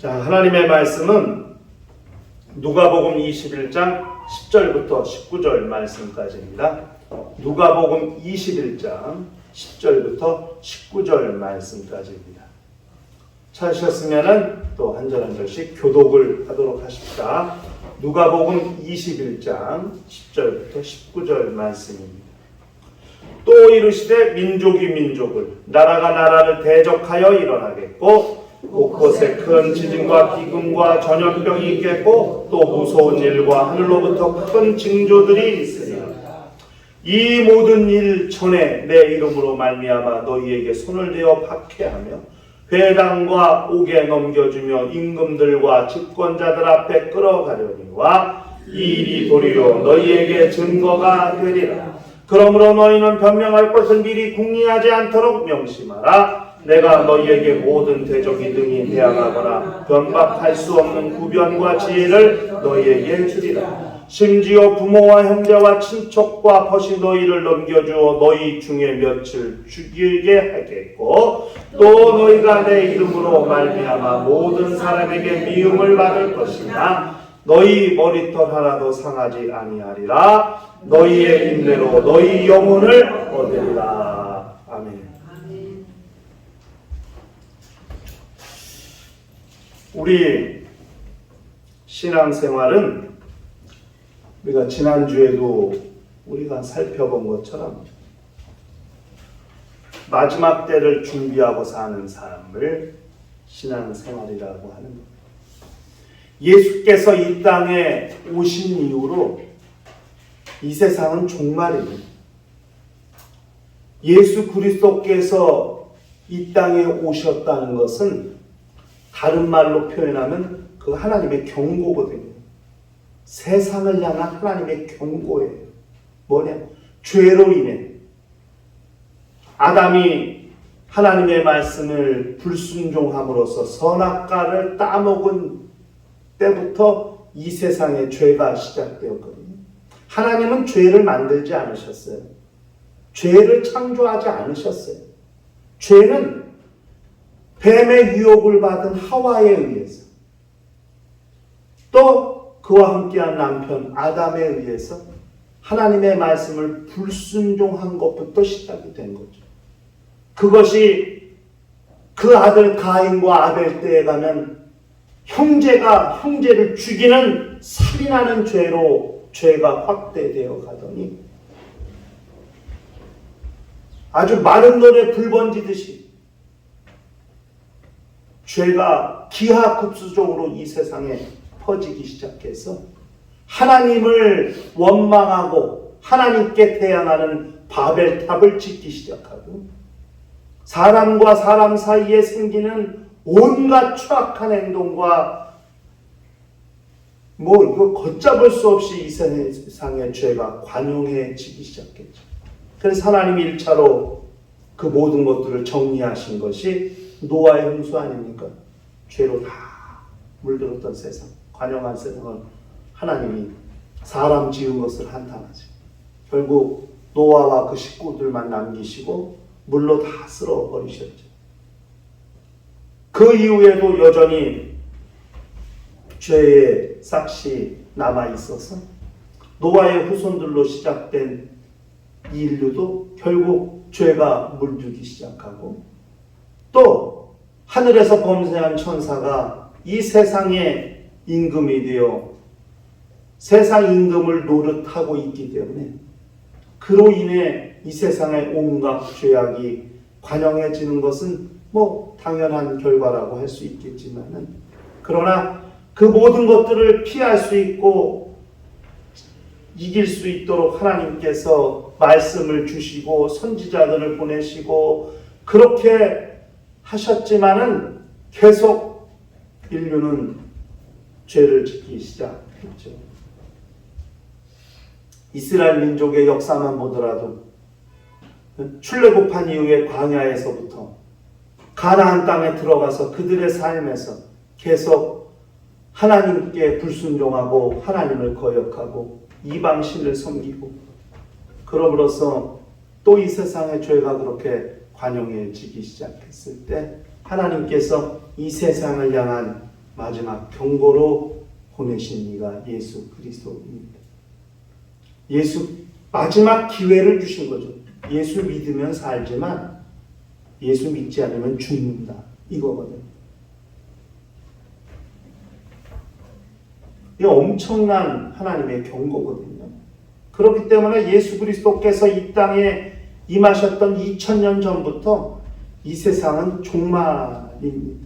자, 하나님의 말씀은 누가복음 21장 10절부터 19절 말씀까지입니다. 누가복음 21장 10절부터 19절 말씀까지입니다. 찾으셨으면 또 한 절 한 절씩 교독을 하도록 하십시다. 누가복음 21장 10절부터 19절 말씀입니다. 또 이르시되 민족이 민족을, 나라가 나라를 대적하여 일어나겠고 곳곳에 큰 지진과 기근과 전염병이 있겠고 또 무서운 일과 하늘로부터 큰 징조들이 있으리라. 이 모든 일 전에 내 이름으로 말미암아 너희에게 손을 대어 박해하며 회당과 옥에 넘겨주며 임금들과 집권자들 앞에 끌어가려니와 이 일이 도리어 너희에게 증거가 되리라. 그러므로 너희는 변명할 것을 미리 궁리하지 않도록 명심하라. 내가 너희에게 모든 대적이 능히 대항하거나 변박할 수 없는 구변과 지혜를 너희에게 주리라. 심지어 부모와 형제와 친척과 벗이 너희를 넘겨주어 너희 중에 며칠 죽이게 하겠고 또 너희가 내 이름으로 말미암아 모든 사람에게 미움을 받을 것이나 너희 머리털 하나도 상하지 아니하리라. 너희의 인내로 너희 영혼을 얻으리라. 아멘. 우리 신앙생활은 우리가 지난주에도 우리가 살펴본 것처럼 마지막 때를 준비하고 사는 삶을 신앙생활이라고 하는 것. 예수께서 이 땅에 오신 이후로 이 세상은 종말입니다. 예수 그리스도께서 이 땅에 오셨다는 것은 다른 말로 표현하면 그 하나님의 경고거든요. 세상을 향한 하나님의 경고예요. 뭐냐? 죄로 인해 아담이 하나님의 말씀을 불순종함으로써 선악과를 따먹은 때부터 이 세상에 죄가 시작되었거든요. 하나님은 죄를 만들지 않으셨어요. 죄를 창조하지 않으셨어요. 죄는 뱀의 유혹을 받은 하와에 의해서 또 그와 함께한 남편 아담에 의해서 하나님의 말씀을 불순종한 것부터 시작이 된 거죠. 그것이 그 아들 가인과 아벨 때에 가면 형제가 형제를 죽이는 살인하는 죄로 죄가 확대되어 가더니 아주 마른 돌에 불 번지듯이 죄가 기하급수적으로 이 세상에 퍼지기 시작해서 하나님을 원망하고 하나님께 대항하는 바벨탑을 짓기 시작하고 사람과 사람 사이에 생기는 온갖 추악한 행동과 이거 걷잡을 수 없이 이 세상의 죄가 관용해지기 시작했죠. 그래서 하나님이 1차로 그 모든 것들을 정리하신 것이 노아의 홍수 아닙니까? 죄로 다 물들었던 세상, 관용한 세상을 하나님이 사람 지은 것을 한탄하죠. 결국 노아와 그 식구들만 남기시고 물로 다 쓸어버리셨죠. 그 이후에도 여전히 죄의 싹이 남아있어서 노아의 후손들로 시작된 이 인류도 결국 죄가 물들기 시작하고 또 하늘에서 범죄한 천사가 이 세상의 임금이 되어 세상 임금을 노릇하고 있기 때문에 그로 인해 이 세상의 온갖 죄악이 관영해지는 것은 당연한 결과라고 할 수 있겠지만은 그러나 그 모든 것들을 피할 수 있고 이길 수 있도록 하나님께서 말씀을 주시고 선지자들을 보내시고 그렇게 하셨지만은 계속 인류는 죄를 짓기 시작했죠. 이스라엘 민족의 역사만 보더라도 출애굽한 이후에 광야에서부터 가나안 땅에 들어가서 그들의 삶에서 계속 하나님께 불순종하고 하나님을 거역하고 이방신을 섬기고 그럼으로써 또 이 세상의 죄가 그렇게 관용해지기 시작했을 때 하나님께서 이 세상을 향한 마지막 경고로 보내신 이가 예수 그리스도입니다. 예수 마지막 기회를 주신 거죠. 예수 믿으면 살지만 예수 믿지 않으면 죽는다. 이거거든요. 이게 엄청난 하나님의 경고거든요. 그렇기 때문에 예수 그리스도께서 이 땅에 임하셨던 2000년 전부터 이 세상은 종말입니다.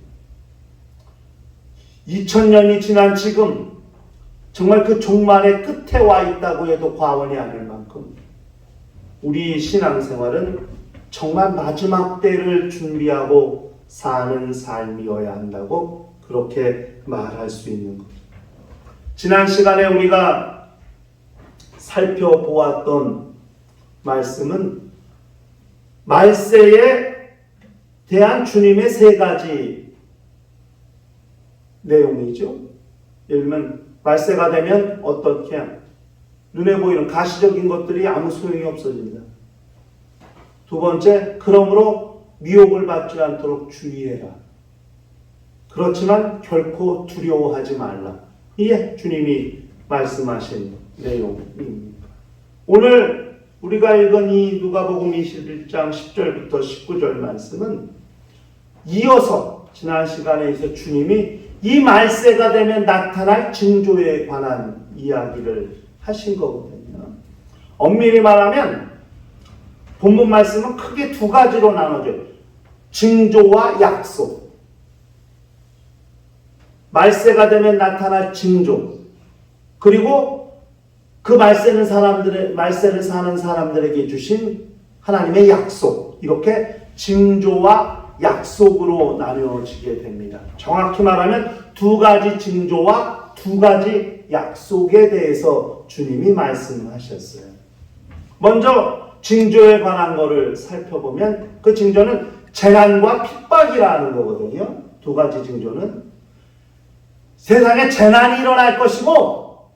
2000년이 지난 지금 정말 그 종말의 끝에 와 있다고 해도 과언이 아닐 만큼 우리 신앙생활은 정말 마지막 때를 준비하고 사는 삶이어야 한다고 그렇게 말할 수 있는 거죠. 지난 시간에 우리가 살펴보았던 말씀은 말세에 대한 주님의 세 가지 내용이죠. 예를 들면 말세가 되면 어떻게 눈에 보이는 가시적인 것들이 아무 소용이 없어집니다. 두 번째, 그러므로 미혹을 받지 않도록 주의해라. 그렇지만 결코 두려워하지 말라. 이게 주님이 말씀하신 내용입니다. 오늘 우리가 읽은 이 누가복음 21장 10절부터 19절 말씀은 이어서 지난 시간에서 주님이 이 말세가 되면 나타날 징조에 관한 이야기를 하신 거거든요. 엄밀히 말하면 본문 말씀은 크게 두 가지로 나눠져요. 징조와 약속. 말세가 되면 나타날 징조. 그리고 그 말세를 사는 사람들에게 주신 하나님의 약속. 이렇게 징조와 약속으로 나뉘어지게 됩니다. 정확히 말하면 두 가지 징조와 두 가지 약속에 대해서 주님이 말씀하셨어요. 먼저 징조에 관한 것을 살펴보면 그 징조는 재난과 핍박이라는 거거든요. 두 가지 징조는 세상에 재난이 일어날 것이고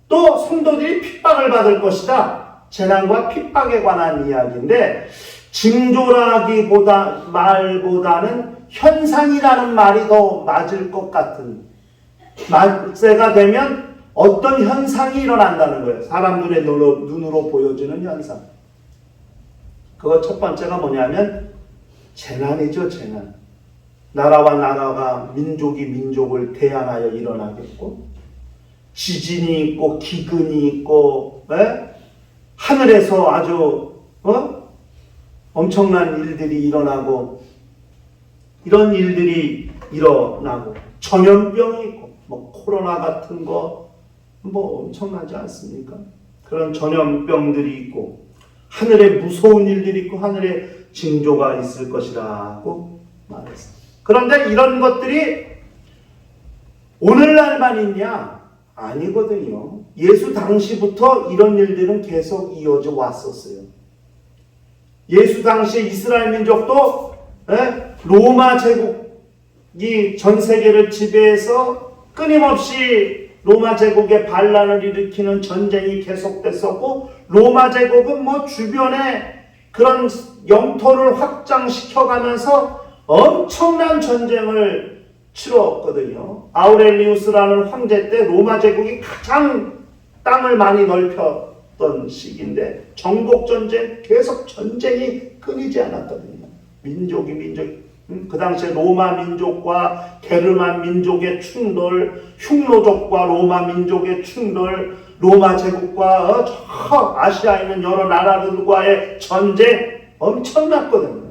또 성도들이 핍박을 받을 것이다. 재난과 핍박에 관한 이야기인데 말보다는 현상이라는 말이 더 맞을 것 같은, 말세가 되면 어떤 현상이 일어난다는 거예요. 사람들의 눈으로 보여지는 현상. 그거 첫 번째가 뭐냐면 재난이죠. 재난. 나라와 나라가 민족이 민족을 대항하여 일어나겠고 지진이 있고 기근이 있고 하늘에서 아주 엄청난 일들이 일어나고 이런 일들이 일어나고 전염병이 있고 뭐 코로나 같은 거 뭐 엄청나지 않습니까? 그런 전염병들이 있고 하늘에 무서운 일들이 있고 하늘에 징조가 있을 것이라고 말했습니다. 그런데 이런 것들이 오늘날만 있냐? 아니거든요. 예수 당시부터 이런 일들은 계속 이어져 왔었어요. 예수 당시 이스라엘 민족도 로마 제국이 전 세계를 지배해서 끊임없이 로마 제국의 반란을 일으키는 전쟁이 계속됐었고 로마 제국은 뭐 주변에 그런 영토를 확장시켜가면서 엄청난 전쟁을 치렀거든요. 아우렐리우스라는 황제 때 로마 제국이 가장 땅을 많이 넓혔던 시기인데 전국전쟁 계속 전쟁이 끊이지 않았거든요. 그 당시에 로마 민족과 게르만 민족의 충돌, 흉노족과 로마 민족의 충돌, 로마 제국과 저 아시아에 있는 여러 나라들과의 전쟁 엄청났거든요.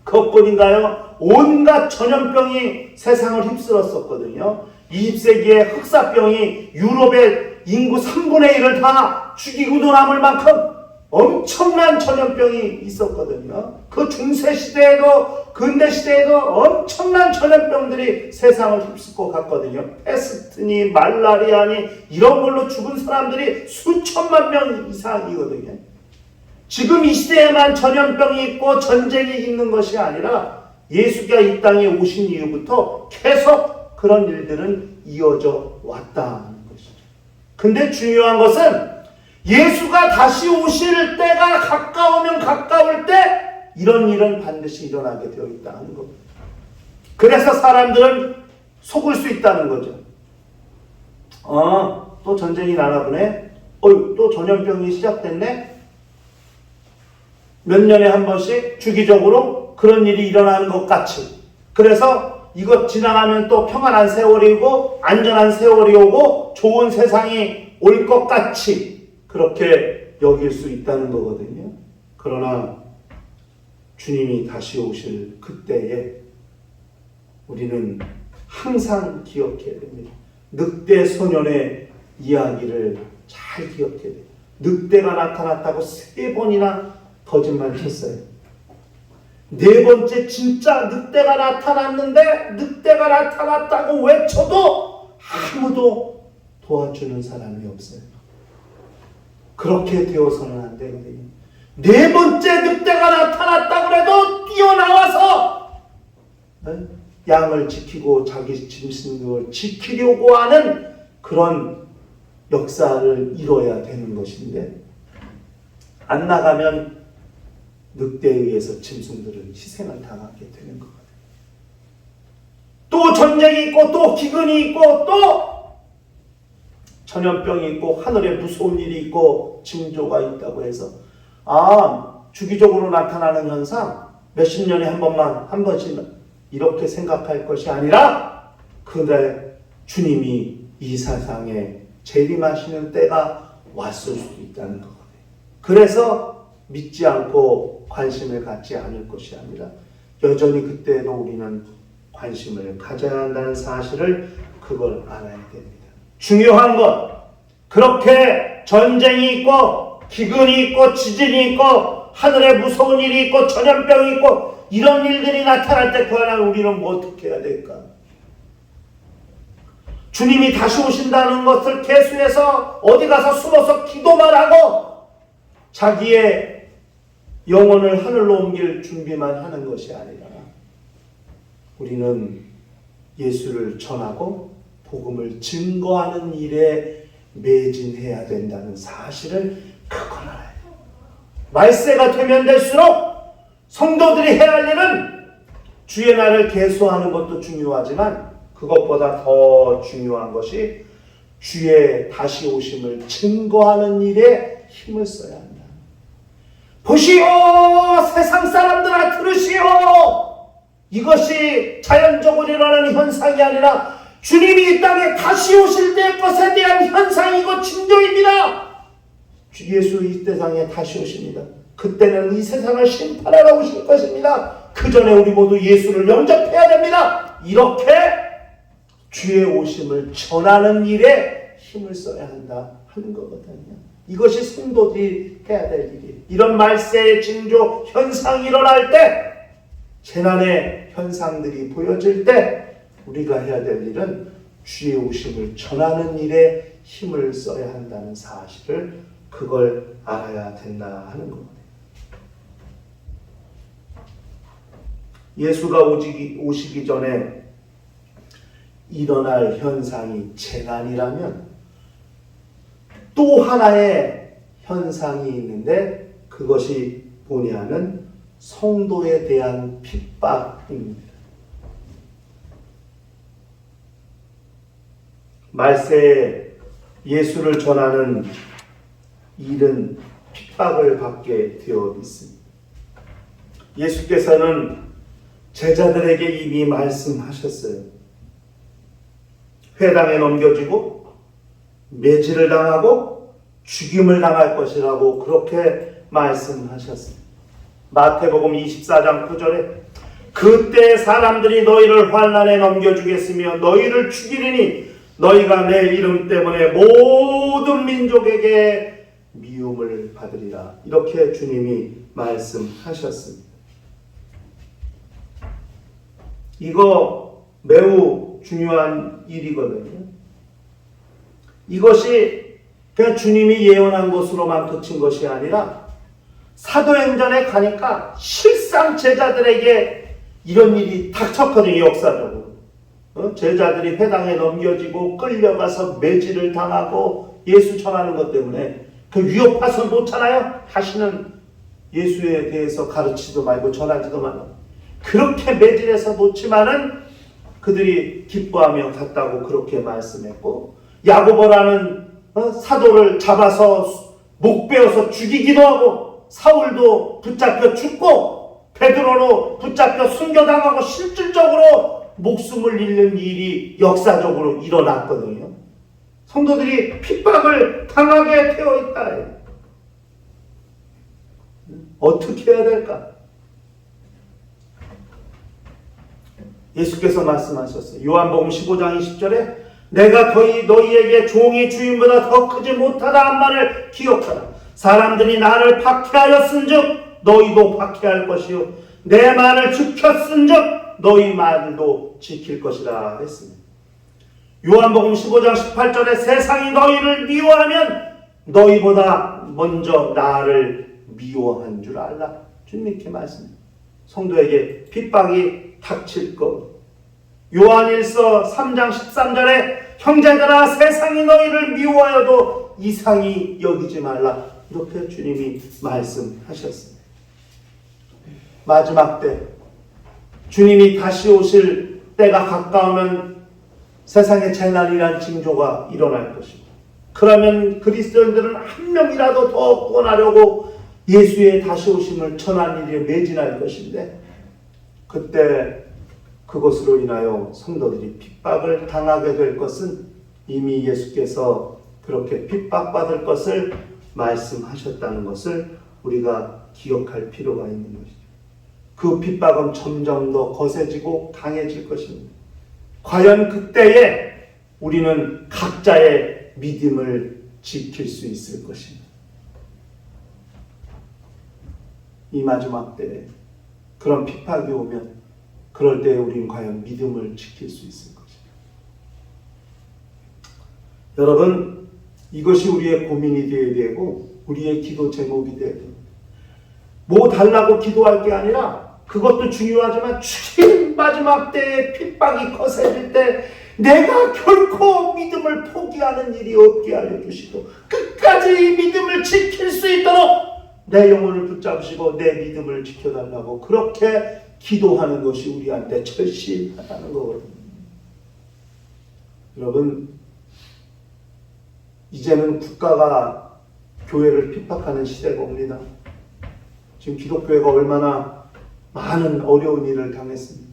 그것뿐인가요? 온갖 전염병이 세상을 휩쓸었었거든요. 20세기에 흑사병이 유럽의 인구 3분의 1을 다 죽이고도 남을 만큼 엄청난 전염병이 있었거든요. 그 중세시대에도 근대시대에도 엄청난 전염병들이 세상을 휩쓸고 갔거든요. 패스트니 말라리아니 이런 걸로 죽은 사람들이 수천만 명 이상이거든요. 지금 이 시대에만 전염병이 있고 전쟁이 있는 것이 아니라 예수가 이 땅에 오신 이후부터 계속 그런 일들은 이어져 왔다는 것이죠. 근데 중요한 것은 예수가 다시 오실 때가 가까우면 가까울 때 이런 일은 반드시 일어나게 되어 있다는 겁니다. 그래서 사람들은 속을 수 있다는 거죠. 또 전쟁이 나나 보네. 또 전염병이 시작됐네. 몇 년에 한 번씩 주기적으로 그런 일이 일어나는 것 같이. 그래서 이것 지나가면 또 평안한 세월이 오고 안전한 세월이 오고 좋은 세상이 올 것 같이 그렇게 여길 수 있다는 거거든요. 그러나 주님이 다시 오실 그때에 우리는 항상 기억해야 됩니다. 늑대 소년의 이야기를 잘 기억해야 돼요. 늑대가 나타났다고 3번이나 거짓말 쳤어요. 4번째 진짜 늑대가 나타났는데 늑대가 나타났다고 외쳐도 아무도 도와주는 사람이 없어요. 그렇게 되어서는 안 되거든요. 4번째 늑대가 나타났다고 해도 뛰어나와서 양을 지키고 자기 짐승을 지키려고 하는 그런 역사를 이뤄야 되는 것인데 안 나가면 늑대에 의해서 짐승들은 희생을 당하게 되는 것 같아요. 또 전쟁이 있고 또 기근이 있고 또 전염병이 있고 하늘에 무서운 일이 있고 징조가 있다고 해서 주기적으로 나타나는 현상 몇십 년에 한 번씩 이렇게 생각할 것이 아니라 그날 주님이 이 세상에 재림하시는 때가 왔을 수도 있다는 거거든요. 그래서 믿지 않고 관심을 갖지 않을 것이 아니라 여전히 그때도 우리는 관심을 가져야 한다는 사실을 그걸 알아야 됩니다. 중요한 건 그렇게 전쟁이 있고 기근이 있고 지진이 있고 하늘에 무서운 일이 있고 전염병이 있고 이런 일들이 나타날 때 그날 우리는 뭐 어떻게 해야 될까? 주님이 다시 오신다는 것을 계수해서 어디 가서 숨어서 기도만 하고 자기의 영혼을 하늘로 옮길 준비만 하는 것이 아니라 우리는 예수를 전하고 복음을 증거하는 일에 매진해야 된다는 사실을 그걸 알아야 해요. 말세가 되면 될수록 성도들이 해야 할 일은 주의 날을 계수하는 것도 중요하지만 그것보다 더 중요한 것이 주의 다시 오심을 증거하는 일에 힘을 써야 한다. 보시오 세상 사람들아 들으시오. 이것이 자연적으로 일어나는 현상이 아니라 주님이 이 땅에 다시 오실 때의 것에 대한 현상이고 징조입니다. 예수 이 세상에 다시 오십니다. 그때는 이 세상을 심판하러 오실 것입니다. 그 전에 우리 모두 예수를 영접해야 됩니다. 이렇게 주의 오심을 전하는 일에 힘을 써야 한다 하는 거거든요. 이것이 성도들이 해야 될 일이에요. 이런 말세의 징조 현상이 일어날 때 재난의 현상들이 보여질 때 우리가 해야 될 일은 주의 오심을 전하는 일에 힘을 써야 한다는 사실을 그걸 알아야 된다 하는 겁니다. 예수가 오시기 전에 일어날 현상이 재난이라면 또 하나의 현상이 있는데 그것이 뭐냐면 성도에 대한 핍박입니다. 말세에 예수를 전하는 일은 핍박을 받게 되어 있습니다. 예수께서는 제자들에게 이미 말씀하셨어요. 회당에 넘겨지고 매질을 당하고 죽임을 당할 것이라고 그렇게 말씀하셨습니다. 마태복음 24장 9절에 그때 사람들이 너희를 환난에 넘겨주겠으며 너희를 죽이리니 너희가 내 이름 때문에 모든 민족에게 미움을 받으리라. 이렇게 주님이 말씀하셨습니다. 이거 매우 중요한 일이거든요. 이것이 그냥 주님이 예언한 것으로만 그친 것이 아니라 사도행전에 가니까 실상 제자들에게 이런 일이 닥쳤거든요. 역사적으로. 제자들이 회당에 넘겨지고 끌려가서 매질을 당하고 예수 전하는 것 때문에 그 위협해서 놓잖아요. 다시는 예수에 대해서 가르치지도 말고 전하지도 말고 그렇게 매질해서 놓지만은 그들이 기뻐하며 갔다고 그렇게 말씀했고, 야고보라는 사도를 잡아서 목 베어서 죽이기도 하고, 사울도 붙잡혀 죽고, 베드로로 붙잡혀 순교당하고 실질적으로 목숨을 잃는 일이 역사적으로 일어났거든요. 성도들이 핍박을 당하게 되어 있다. 어떻게 해야 될까? 예수께서 말씀하셨어요. 요한복음 15장 20절에 내가 너희에게 종이 주인보다 더 크지 못하다 한 말을 기억하라. 사람들이 나를 박해하였은즉 너희도 박해할 것이요 내 말을 지켰은즉 너희 말도 지킬 것이라 했습니다. 요한복음 15장 18절에 세상이 너희를 미워하면 너희보다 먼저 나를 미워한 줄 알라. 주님께 말씀합니다. 성도에게 핍박이 닥칠 것. 요한일서 3장 13절에 형제들아 세상이 너희를 미워하여도 이상히 여기지 말라. 이렇게 주님이 말씀하셨습니다. 마지막 때 주님이 다시 오실 때가 가까우면 세상에 재난이란 징조가 일어날 것이고, 그러면 그리스도인들은 한 명이라도 더 구원하려고 예수의 다시 오심을 전하는 일에 매진할 것인데, 그때 그것으로 인하여 성도들이 핍박을 당하게 될 것은 이미 예수께서 그렇게 핍박받을 것을 말씀하셨다는 것을 우리가 기억할 필요가 있는 것이죠. 그 핍박은 점점 더 거세지고 강해질 것입니다. 과연 그때에 우리는 각자의 믿음을 지킬 수 있을 것입니다. 이 마지막 때에 그런 핍박이 오면 그럴 때 우리는 과연 믿음을 지킬 수 있을 것입니다. 여러분, 이것이 우리의 고민이 되어야 되고 우리의 기도 제목이 되어야 됩니다. 뭐 달라고 기도할 게 아니라, 그것도 중요하지만 주님 마지막 때에 핍박이 거세질 때 내가 결코 믿음을 포기하는 일이 없게 하여 주시고 끝까지 이 믿음을 지킬 수 있도록 내 영혼을 붙잡으시고 내 믿음을 지켜달라고 그렇게 기도하는 것이 우리한테 절실하다는 거거든요. 여러분, 이제는 국가가 교회를 핍박하는 시대가 옵니다. 지금 기독교회가 얼마나 많은 어려운 일을 당했습니다.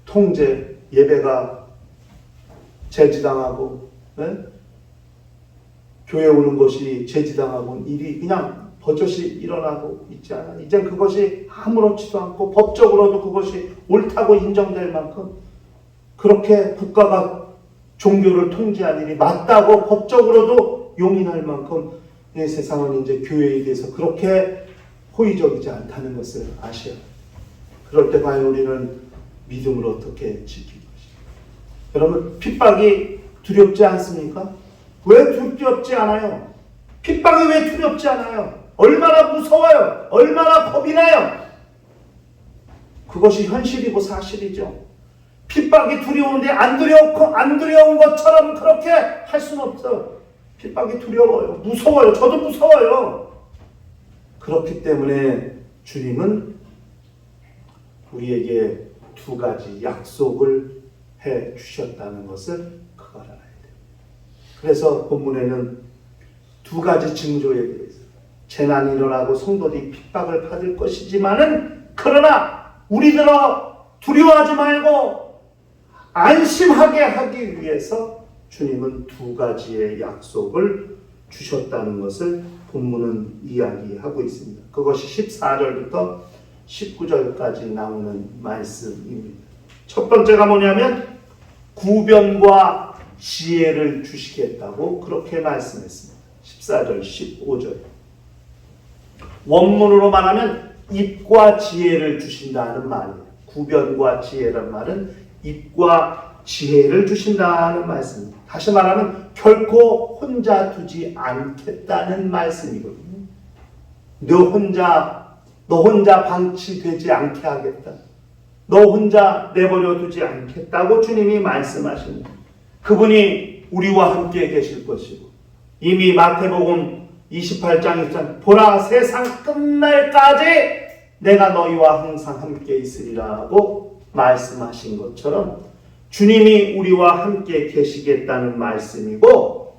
통제, 예배가 제지당하고, 교회 오는 것이 제지당하고 일이 그냥 버젓이 일어나고 있지 않아요. 이젠 그것이 아무렇지도 않고 법적으로도 그것이 옳다고 인정될 만큼 그렇게 국가가 종교를 통제한 일이 맞다고 법적으로도 용인할 만큼 이 세상은 이제 교회에 대해서 그렇게 호의적이지 않다는 것을 아셔야 합니다. 그럴 때 과연 우리는 믿음을 어떻게 지킬 것인가? 여러분, 핍박이 두렵지 않습니까? 왜 두렵지 않아요? 핍박이 왜 두렵지 않아요? 얼마나 무서워요? 얼마나 겁이 나요? 그것이 현실이고 사실이죠. 핍박이 두려운데 안 두려운 것처럼 그렇게 할 수는 없어요. 핍박이 두려워요. 무서워요. 저도 무서워요. 그렇기 때문에 주님은 우리에게 두 가지 약속을 해 주셨다는 것을 그걸 알아야 돼요. 그래서 본문에는 두 가지 징조에 대해서 재난이 일어나고 성도들이 핍박을 받을 것이지만은 그러나 우리들어 두려워하지 말고 안심하게 하기 위해서 주님은 두 가지의 약속을 주셨다는 것을 본문은 이야기하고 있습니다. 그것이 14절부터 19절까지 나오는 말씀입니다. 첫 번째가 뭐냐면 구변과 지혜를 주시겠다고 그렇게 말씀했습니다. 14절, 15절. 원문으로 말하면 입과 지혜를 주신다는 말이에요. 구변과 지혜란 말은 입과 지혜를 주신다는 말씀입니다. 다시 말하면 결코 혼자 두지 않겠다는 말씀이거든요. 너 혼자 방치되지 않게 하겠다. 너 혼자 내버려 두지 않겠다고 주님이 말씀하십니다. 그분이 우리와 함께 계실 것이고, 이미 마태복음 28장 23절 보라 세상 끝날까지 내가 너희와 항상 함께 있으리라고 말씀하신 것처럼 주님이 우리와 함께 계시겠다는 말씀이고,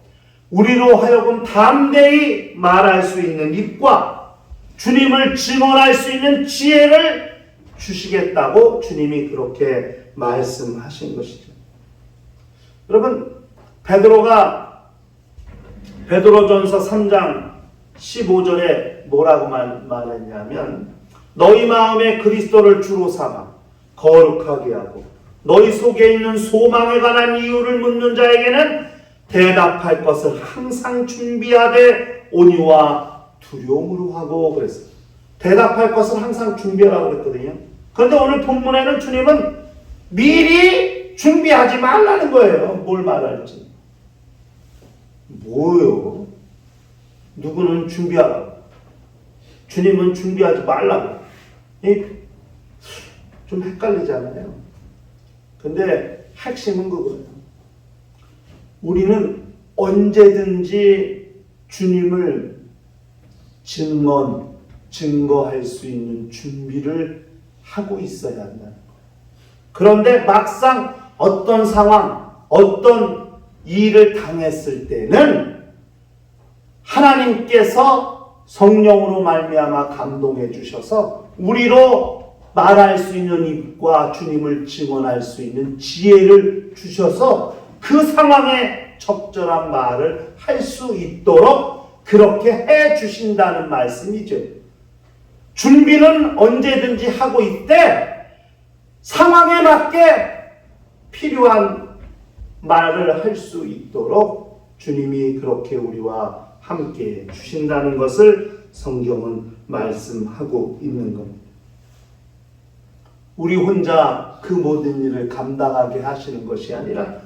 우리로 하여금 담대히 말할 수 있는 입과 주님을 증언할 수 있는 지혜를 주시겠다고 주님이 그렇게 말씀하신 것이죠. 여러분, 베드로전서 3장 15절에 뭐라고 말했냐면, 너희 마음에 그리스도를 주로 삼아 거룩하게 하고 너희 속에 있는 소망에 관한 이유를 묻는 자에게는 대답할 것을 항상 준비하되 온유와 두려움으로 하고 그랬어요. 대답할 것을 항상 준비하라고 그랬거든요. 그런데 오늘 본문에는 주님은 미리 준비하지 말라는 거예요. 뭘 말할지. 뭐요? 누구는 준비하라고, 주님은 준비하지 말라고. 좀 헷갈리잖아요. 근데 핵심은 그거예요. 우리는 언제든지 주님을 증거할 수 있는 준비를 하고 있어야 한다는 거예요. 그런데 막상 어떤 상황, 어떤 일을 당했을 때는 하나님께서 성령으로 말미암아 감동해 주셔서 우리로 말할 수 있는 입과 주님을 증언할 수 있는 지혜를 주셔서 그 상황에 적절한 말을 할 수 있도록 그렇게 해 주신다는 말씀이죠. 준비는 언제든지 하고 있되 상황에 맞게 필요한 말을 할 수 있도록 주님이 그렇게 우리와 함께 주신다는 것을 성경은 말씀하고 있는 겁니다. 우리 혼자 그 모든 일을 감당하게 하시는 것이 아니라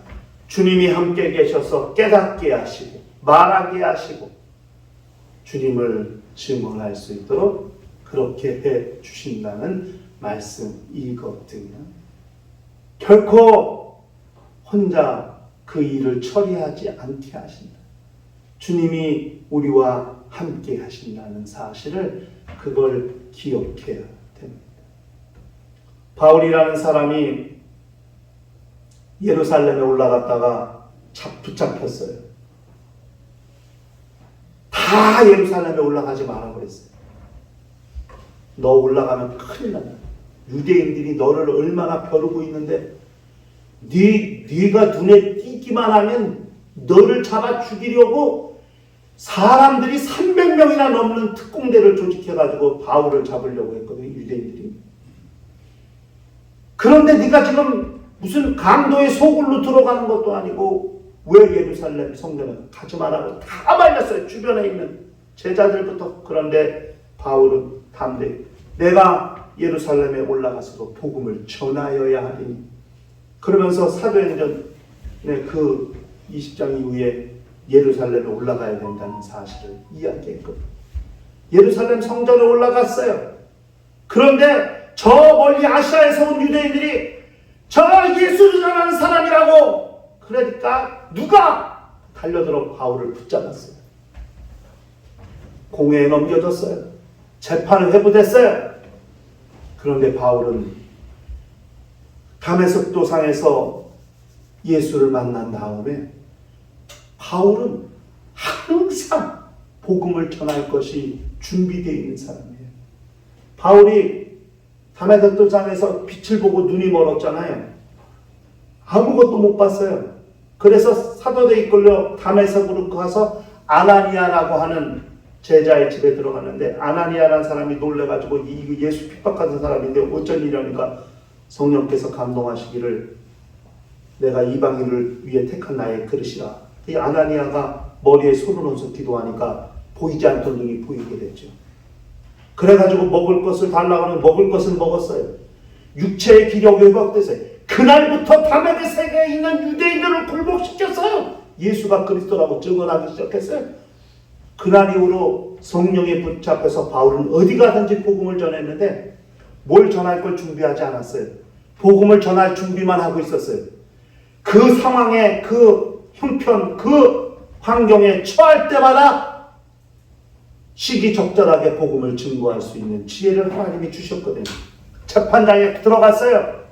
주님이 함께 계셔서 깨닫게 하시고 말하게 하시고 주님을 증언할 수 있도록 그렇게 해 주신다는 말씀이거든요. 결코 혼자 그 일을 처리하지 않게 하신다. 주님이 우리와 함께 하신다는 사실을 그걸 기억해야 됩니다. 바울이라는 사람이 예루살렘에 올라갔다가 붙잡혔어요. 다 예루살렘에 올라가지 말라고 그랬어요. 너 올라가면 큰일 난다. 유대인들이 너를 얼마나 벼르고 있는데 네가 눈에 띄기만 하면 너를 잡아 죽이려고 사람들이 300명이나 넘는 특공대를 조직해가지고 바울을 잡으려고 했거든요. 유대인들이. 그런데 네가 지금 무슨 강도의 소굴로 들어가는 것도 아니고 왜 예루살렘 성전에 가지 말라고 다 말렸어요. 주변에 있는 제자들부터. 그런데 바울은 담대히 내가 예루살렘에 올라가서도 복음을 전하여야 하리니, 그러면서 사도행전의 그 20장 이후에 예루살렘에 올라가야 된다는 사실을 이야기했거든요. 예루살렘 성전에 올라갔어요. 그런데 저 멀리 아시아에서 온 유대인들이 저 예수를 전하는 사람이라고 그러니까 누가 달려들어 바울을 붙잡았어요. 공회에 넘겨졌어요. 재판을 회부됐어요. 그런데 바울은 다메섹 도상에서 예수를 만난 다음에 바울은 항상 복음을 전할 것이 준비되어 있는 사람이에요. 바울이 다메섹 도상에서 빛을 보고 눈이 멀었잖아요. 아무것도 못 봤어요. 그래서 사도대에 이끌려 다메섹으로 가서 아나니아라고 하는 제자의 집에 들어갔는데, 아나니아라는 사람이 놀래가지고 이 예수 핍박하는 사람인데 어쩐 일이니까 성령께서 감동하시기를 내가 이방인을 위해 택한 나의 그릇이라. 이 아나니아가 머리에 손을 얹어 기도하니까 보이지 않던 눈이 보이게 됐죠. 그래가지고 먹을 것을 달라고 하면 먹을 것을 먹었어요. 육체의 기력이 회복됐어요. 그날부터 다메섹에 있는 유대인들을 굴복시켰어요. 예수가 그리스도라고 증언하기 시작했어요. 그날 이후로 성령에 붙잡혀서 바울은 어디 가든지 복음을 전했는데 뭘 전할 걸 준비하지 않았어요. 복음을 전할 준비만 하고 있었어요. 그 상황에, 그 형편, 그 환경에 처할 때마다 시기적절하게 복음을 증거할 수 있는 지혜를 하나님이 주셨거든요. 재판장에 들어갔어요.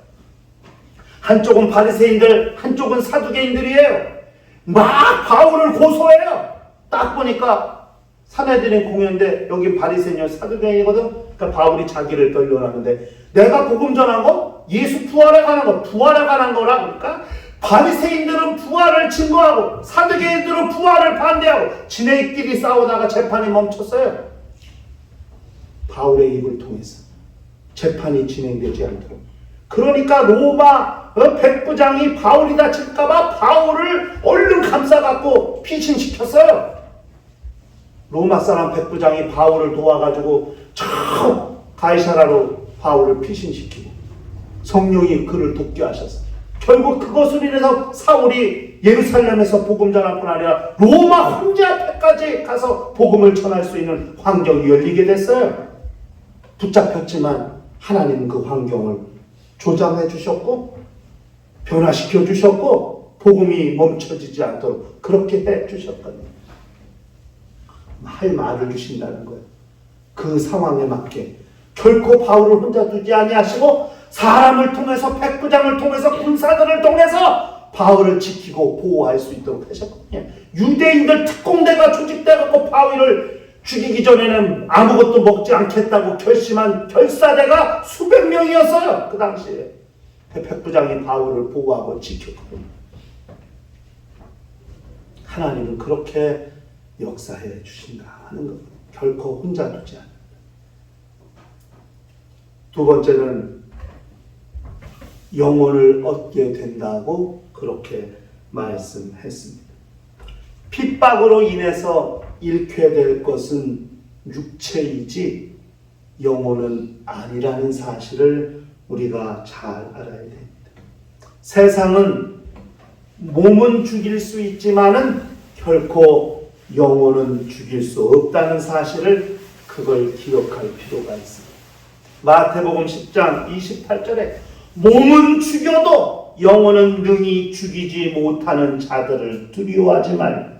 한쪽은 바리새인들, 한쪽은 사두개인들이에요. 막 바울을 고소해요. 딱 보니까 사내들인 공회인데 여기 바리새인이요 사두개인이거든. 그러니까 바울이 자기를 변론하는데 내가 복음 전한 거 예수 부활에 관한 거, 부활에 관한 거라. 그러니까 바리새인들은 부활을 증거하고 사두개인들은 부활을 반대하고 지네끼리 싸우다가 재판이 멈췄어요. 바울의 입을 통해서 재판이 진행되지 않도록. 그러니까 로마 백부장이 바울이 다칠까봐 바울을 얼른 감싸갖고 피신시켰어요. 로마 사람 백부장이 바울을 도와가지고 저 가이사라로 바울을 피신시키고 성령이 그를 돕게 하셨어요. 결국 그것으로 인해서 사울이 예루살렘에서 복음 전할 뿐 아니라 로마 황제 앞에까지 가서 복음을 전할 수 있는 환경이 열리게 됐어요. 붙잡혔지만 하나님은 그 환경을 조장해 주셨고 변화시켜 주셨고 복음이 멈춰지지 않도록 그렇게 해 주셨거든요. 할 말을 주신다는 거예요. 그 상황에 맞게 결코 바울을 혼자 두지 아니하시고 사람을 통해서 백부장을 통해서 군사들을 통해서 바울을 지키고 보호할 수 있도록 하셨거든요. 유대인들 특공대가 조직돼갖고 바울을 죽이기 전에는 아무것도 먹지 않겠다고 결심한 결사대가 수백 명이었어요. 그 당시에 백부장이 바울을 보호하고 지켰거든요. 하나님은 그렇게 역사해 주신다 하는 겁니다. 결코 혼자 두지 않는다. 두 번째는 영혼을 얻게 된다고 그렇게 말씀했습니다. 핍박으로 인해서 잃게 될 것은 육체이지 영혼은 아니라는 사실을 우리가 잘 알아야 됩니다. 세상은 몸은 죽일 수 있지만은 결코 영혼은 죽일 수 없다는 사실을 그걸 기억할 필요가 있습니다. 마태복음 10장 28절에 몸은 죽여도 영혼은 능히 죽이지 못하는 자들을 두려워하지 말고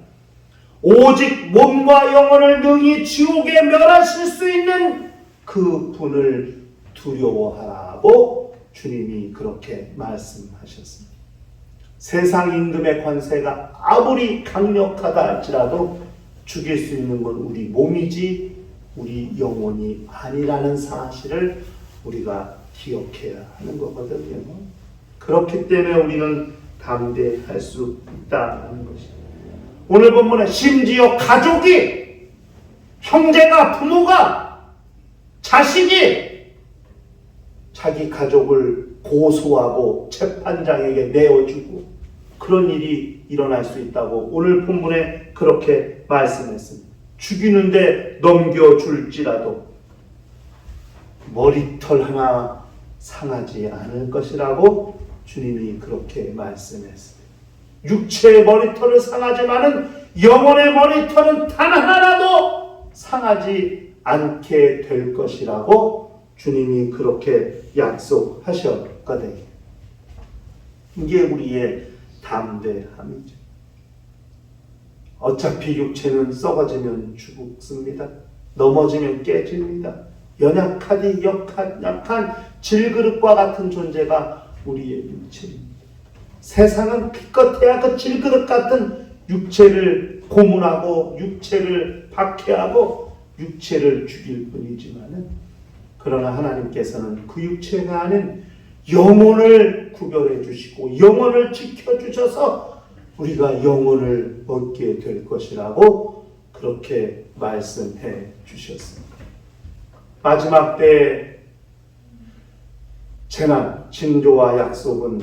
오직 몸과 영혼을 능히 지옥에 멸하실 수 있는 그 분을 두려워하라고 주님이 그렇게 말씀하셨습니다. 세상 임금의 권세가 아무리 강력하다 할지라도 죽일 수 있는 건 우리 몸이지 우리 영혼이 아니라는 사실을 우리가 기억해야 하는 거거든요. 그렇기 때문에 우리는 담대할 수 있다는 것입니다. 오늘 본문에 심지어 가족이, 형제가, 부모가, 자식이 자기 가족을 고소하고 재판장에게 내어주고 그런 일이 일어날 수 있다고 오늘 본문에 그렇게 말씀했습니다. 죽이는데 넘겨줄지라도 머리털 하나 상하지 않을 것이라고 주님이 그렇게 말씀했습니다. 육체의 머리털은 상하지만은 영혼의 머리털은 단 하나라도 상하지 않게 될 것이라고 주님이 그렇게 약속하셨거든요. 이게 우리의 담대함이죠. 어차피 육체는 썩어지면 죽습니다. 넘어지면 깨집니다. 연약하디 약한 질그릇과 같은 존재가 우리의 육체입니다. 세상은 기껏해야 그 질그릇 같은 육체를 고문하고 육체를 박해하고 육체를 죽일 뿐이지만은 그러나 하나님께서는 그 육체가 아닌 영혼을 구별해 주시고 영혼을 지켜주셔서 우리가 영혼을 얻게 될 것이라고 그렇게 말씀해 주셨습니다. 마지막 때 재난, 징조와 약속은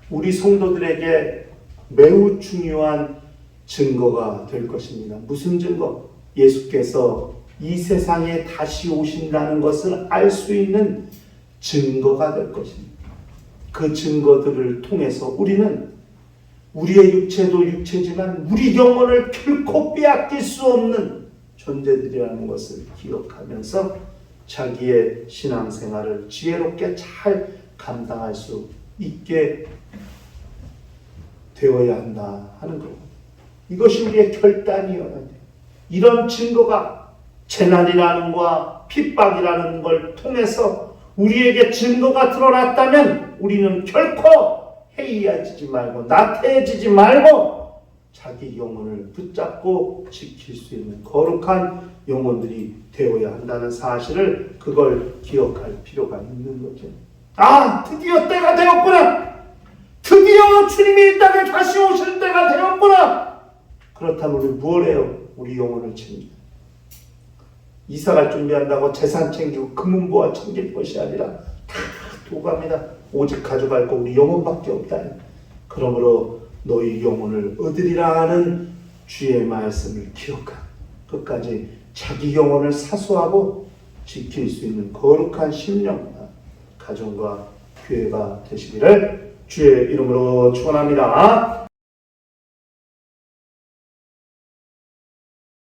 우리 성도들에게 매우 중요한 증거가 될 것입니다. 무슨 증거? 예수께서 이 세상에 다시 오신다는 것을 알 수 있는 증거가 될 것입니다. 그 증거들을 통해서 우리는 우리의 육체도 육체지만 우리 영혼을 결코 빼앗길 수 없는 존재들이라는 것을 기억하면서 자기의 신앙생활을 지혜롭게 잘 감당할 수 있게 되어야 한다 하는 것. 이것이 우리의 결단이어야 돼. 이런 증거가 재난이라는 것과 핍박이라는 걸 통해서 우리에게 증거가 드러났다면 우리는 결코 해이해지지 말고 나태해지지 말고 자기 영혼을 붙잡고 지킬 수 있는 거룩한 영혼들이 되어야 한다는 사실을 그걸 기억할 필요가 있는 거죠. 아, 드디어 때가 되었구나. 드디어 주님이 이 땅에 다시 오실 때가 되었구나. 그렇다면 우리 뭘 해요? 우리 영혼을 챙기고 이사갈 준비한다고 재산 챙기고 금은보화 챙길 것이 아니라 다 두고 갑니다. 오직 가져갈 거 우리 영혼밖에 없다. 그러므로 너희 영혼을 얻으리라 하는 주의 말씀을 기억하고 끝까지 자기 영혼을 사수하고 지킬 수 있는 거룩한 심령과 가정과 교회가 되시기를 주의 이름으로 축원합니다.